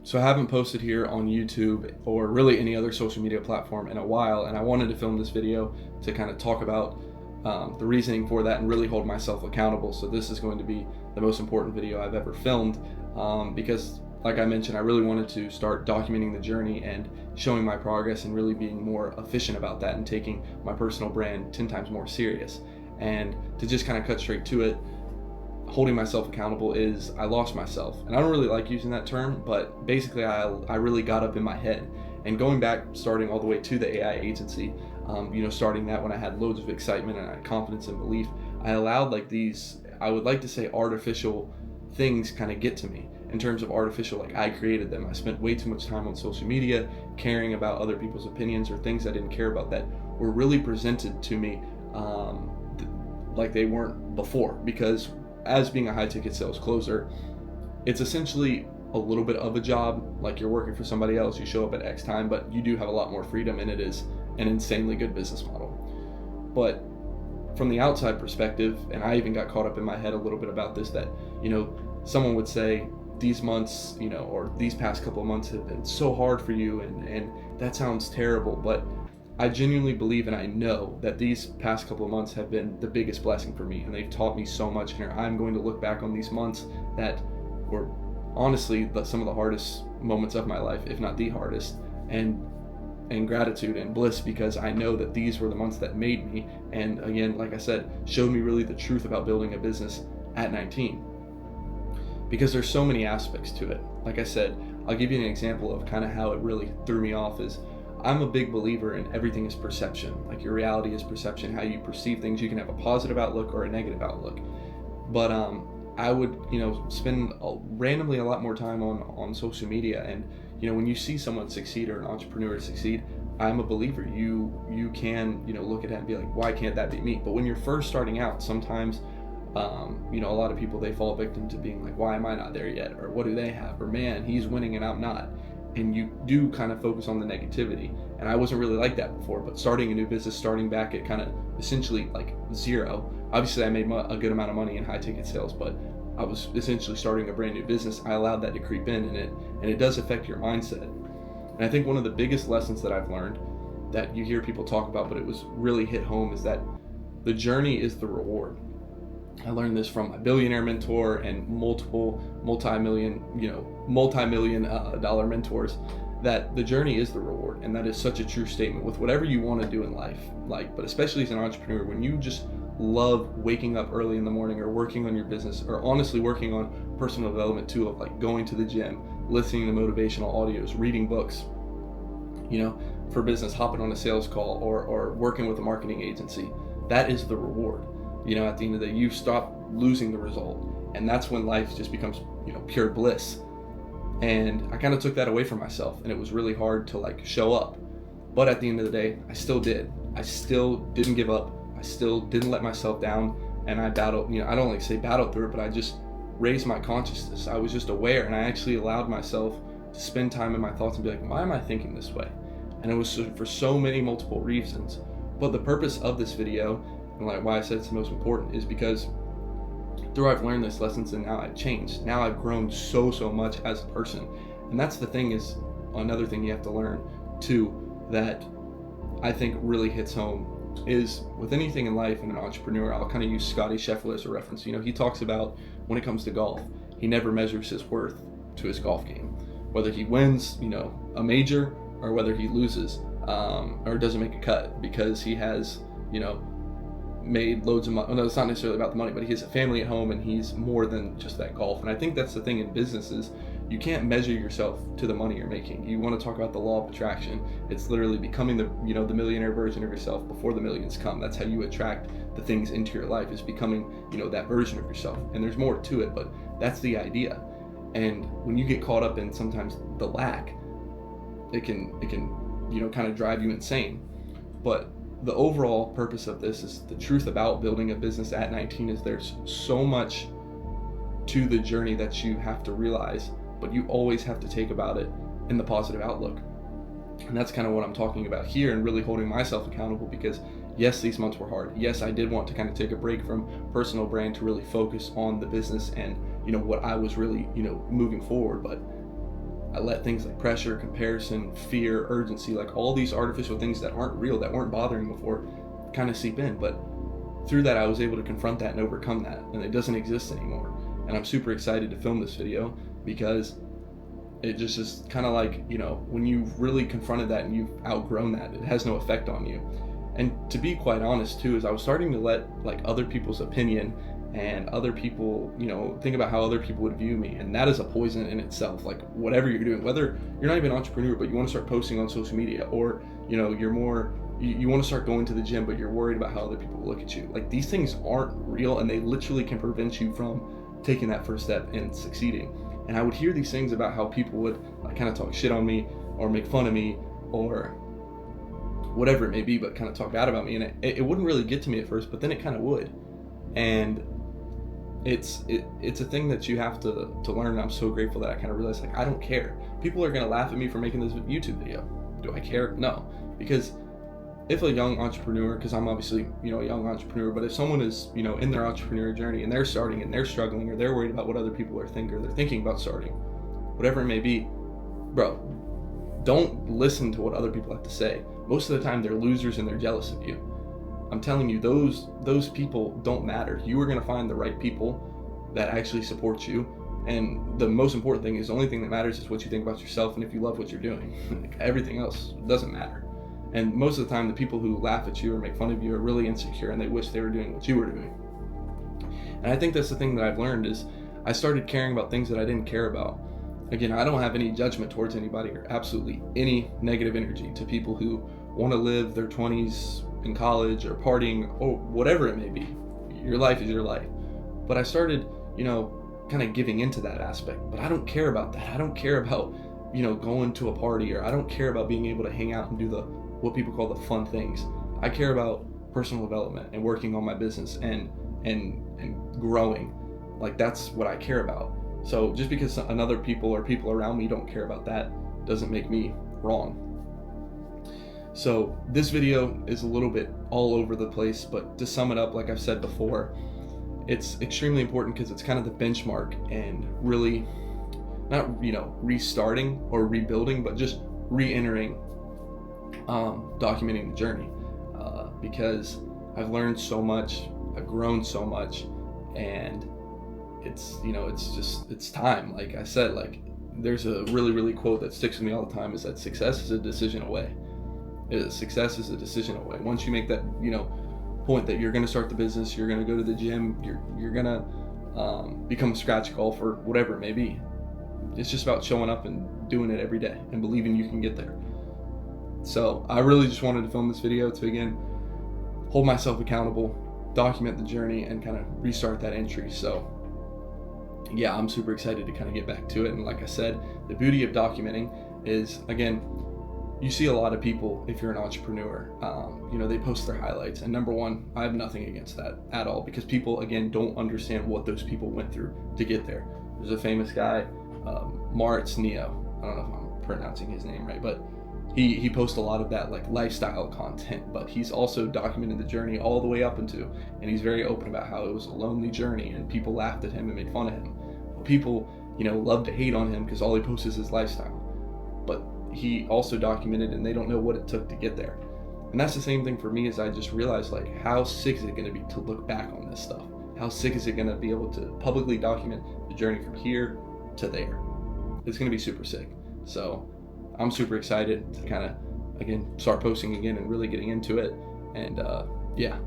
So I haven't posted here on YouTube or really any other social media platform in a while, and I wanted to film this video to kind of talk about the reasoning for that and really hold myself accountable. So this is going to be the most important video I've ever filmed because, like I mentioned, I really wanted to start documenting the journey and showing my progress and really being more efficient about that and taking my personal brand 10 times more serious. And to just kind of cut straight to it, holding myself accountable is I lost myself. And I don't really like using that term, but basically I really got up in my head. And going back, starting all the way to the AI agency, starting that when I had loads of excitement and I had confidence and belief, I allowed like these, I would like to say, artificial things kind of get to me. In terms of artificial, like I created them. I spent way too much time on social media caring about other people's opinions or things I didn't care about that were really presented to me like they weren't before. Because as being a high ticket sales closer, it's essentially a little bit of a job. Like you're working for somebody else, you show up at X time, but you do have a lot more freedom, and it is an insanely good business model. But from the outside perspective, and I even got caught up in my head a little bit about this, that someone would say these months, or these past couple of months have been so hard for you, and that sounds terrible, but I genuinely believe and I know that these past couple of months have been the biggest blessing for me, and they've taught me so much. And I'm going to look back on these months that were honestly some of the hardest moments of my life, if not the hardest, and gratitude and bliss, because I know that these were the months that made me, and again, like I said, showed me really the truth about building a business at 19. Because there's so many aspects to it. Like I said, I'll give you an example of kind of how it really threw me off. Is I'm a big believer in everything is perception. Like your reality is perception, how you perceive things. You can have a positive outlook or a negative outlook. But I would, spend randomly a lot more time on social media. And, when you see someone succeed or an entrepreneur succeed, I'm a believer. You can, look at it and be like, why can't that be me? But when you're first starting out, sometimes, a lot of people, they fall victim to being like, why am I not there yet? Or what do they have? Or man, he's winning and I'm not. And you do kind of focus on the negativity. And I wasn't really like that before, but starting a new business, starting back at kind of essentially like zero. Obviously I made a good amount of money in high ticket sales, but I was essentially starting a brand new business. I allowed that to creep in, and it does affect your mindset. And I think one of the biggest lessons that I've learned that you hear people talk about, but it was really hit home, is that the journey is the reward. I learned this from my billionaire mentor and multiple multi-million dollar mentors, that the journey is the reward. And that is such a true statement with whatever you want to do in life. But especially as an entrepreneur, when you just love waking up early in the morning or working on your business, or honestly working on personal development too, of like going to the gym, listening to motivational audios, reading books, for business, hopping on a sales call, or working with a marketing agency, that is the reward. At the end of the day, you stop losing the result, and that's when life just becomes, pure bliss. And I kind of took that away from myself, and it was really hard to like show up. But at the end of the day, I still did. I still didn't give up. I still didn't let myself down, and I battled. I don't like say battled through it, but I just raised my consciousness. I was just aware, and I actually allowed myself to spend time in my thoughts and be like, why am I thinking this way? And it was for so many multiple reasons. But the purpose of this video, and like why I said it's the most important, is because through I've learned these lessons, and now I've changed. Now I've grown so much as a person. And that's the thing, is another thing you have to learn too, that I think really hits home, is with anything in life and an entrepreneur. I'll kind of use Scotty Scheffler as a reference. He talks about when it comes to golf, he never measures his worth to his golf game, whether he wins, a major, or whether he loses, or doesn't make a cut, because he has, made loads of money. No, it's not necessarily about the money, but he has a family at home, and he's more than just that golf. And I think that's the thing in businesses. You can't measure yourself to the money you're making. You want to talk about the law of attraction. It's literally becoming the the millionaire version of yourself before the millions come. That's how you attract the things into your life, is becoming, that version of yourself. And there's more to it, but that's the idea. And when you get caught up in sometimes the lack, it can kind of drive you insane. But the overall purpose of this is the truth about building a business at 19 is there's so much to the journey that you have to realize, but you always have to take about it in the positive outlook. And that's kind of what I'm talking about here, and really holding myself accountable, because yes, these months were hard. Yes, I did want to kind of take a break from personal brand to really focus on the business and what I was really moving forward. But I let things like pressure, comparison, fear, urgency, like all these artificial things that aren't real, that weren't bothering before, kind of seep in. But through that, I was able to confront that and overcome that, and it doesn't exist anymore. And I'm super excited to film this video because it just is kind of like, you know, when you've really confronted that and you've outgrown that, it has no effect on you. And to be quite honest too, is I was starting to let like other people's opinion and other people, you know, think about how other people would view me, and that is a poison in itself. Like whatever you're doing, whether you're not even an entrepreneur but you want to start posting on social media, or you know, you're more, you want to start going to the gym but you're worried about how other people look at you, like these things aren't real, and they literally can prevent you from taking that first step and succeeding. And I would hear these things about how people would like kind of talk shit on me or make fun of me or whatever it may be, but kind of talk bad about me, and it wouldn't really get to me at first, but then it kind of would. And it's a thing that you have to learn. And I'm so grateful that I kind of realized, like, I don't care. People are gonna laugh at me for making this YouTube video. Do I care? No. Because if a young entrepreneur, because I'm obviously, you know, a young entrepreneur, but if someone is, you know, in their entrepreneurial journey and they're starting and they're struggling, or they're worried about what other people are thinking, or they're thinking about starting, whatever it may be, bro, don't listen to what other people have to say. Most of the time they're losers and they're jealous of you. I'm telling you, those people don't matter. You are going to find the right people that actually support you. And the most important thing is, the only thing that matters is what you think about yourself and if you love what you're doing. Like, everything else doesn't matter. And most of the time, the people who laugh at you or make fun of you are really insecure and they wish they were doing what you were doing. And I think that's the thing that I've learned, is I started caring about things that I didn't care about. Again, I don't have any judgment towards anybody or absolutely any negative energy to people who want to live their 20s in college or partying or whatever it may be. Your life is your life. But I started, you know, kind of giving into that aspect. But I don't care about that. I don't care about, you know, going to a party, or I don't care about being able to hang out and do the what people call the fun things. I care about personal development and working on my business and growing. Like, that's what I care about. So just because another people or people around me don't care about that doesn't make me wrong. So this video is a little bit all over the place, but to sum it up, like I've said before, it's extremely important because it's kind of the benchmark and really not, you know, restarting or rebuilding, but just re-entering, documenting the journey, because I've learned so much, I've grown so much, and it's, you know, it's time. Like I said, like there's a really quote that sticks with me all the time, is that success is a decision away. Success is a decision away. Once you make that, you know, point that you're going to start the business, you're going to go to the gym, you're going to become a scratch golfer, whatever it may be. It's just about showing up and doing it every day and believing you can get there. So I really just wanted to film this video to, again, hold myself accountable, document the journey, and kind of restart that entry. So yeah, I'm super excited to kind of get back to it. And like I said, the beauty of documenting is, again, you see a lot of people, if you're an entrepreneur, you know, they post their highlights. And number one, I have nothing against that at all, because people, again, don't understand what those people went through to get there. There's a famous guy, Moritz Neo. I don't know if I'm pronouncing his name right, but he posts a lot of that like lifestyle content, but he's also documented the journey all the way up into, and he's very open about how it was a lonely journey and people laughed at him and made fun of him. People, you know, love to hate on him because all he posts is his lifestyle. But he also documented, and they don't know what it took to get there. And that's the same thing for me, as I just realized, like, how sick is it going to be to look back on this stuff? How sick is it going to be able to publicly document the journey from here to there? It's going to be super sick. So I'm super excited to kind of, again, start posting again and really getting into it. And yeah,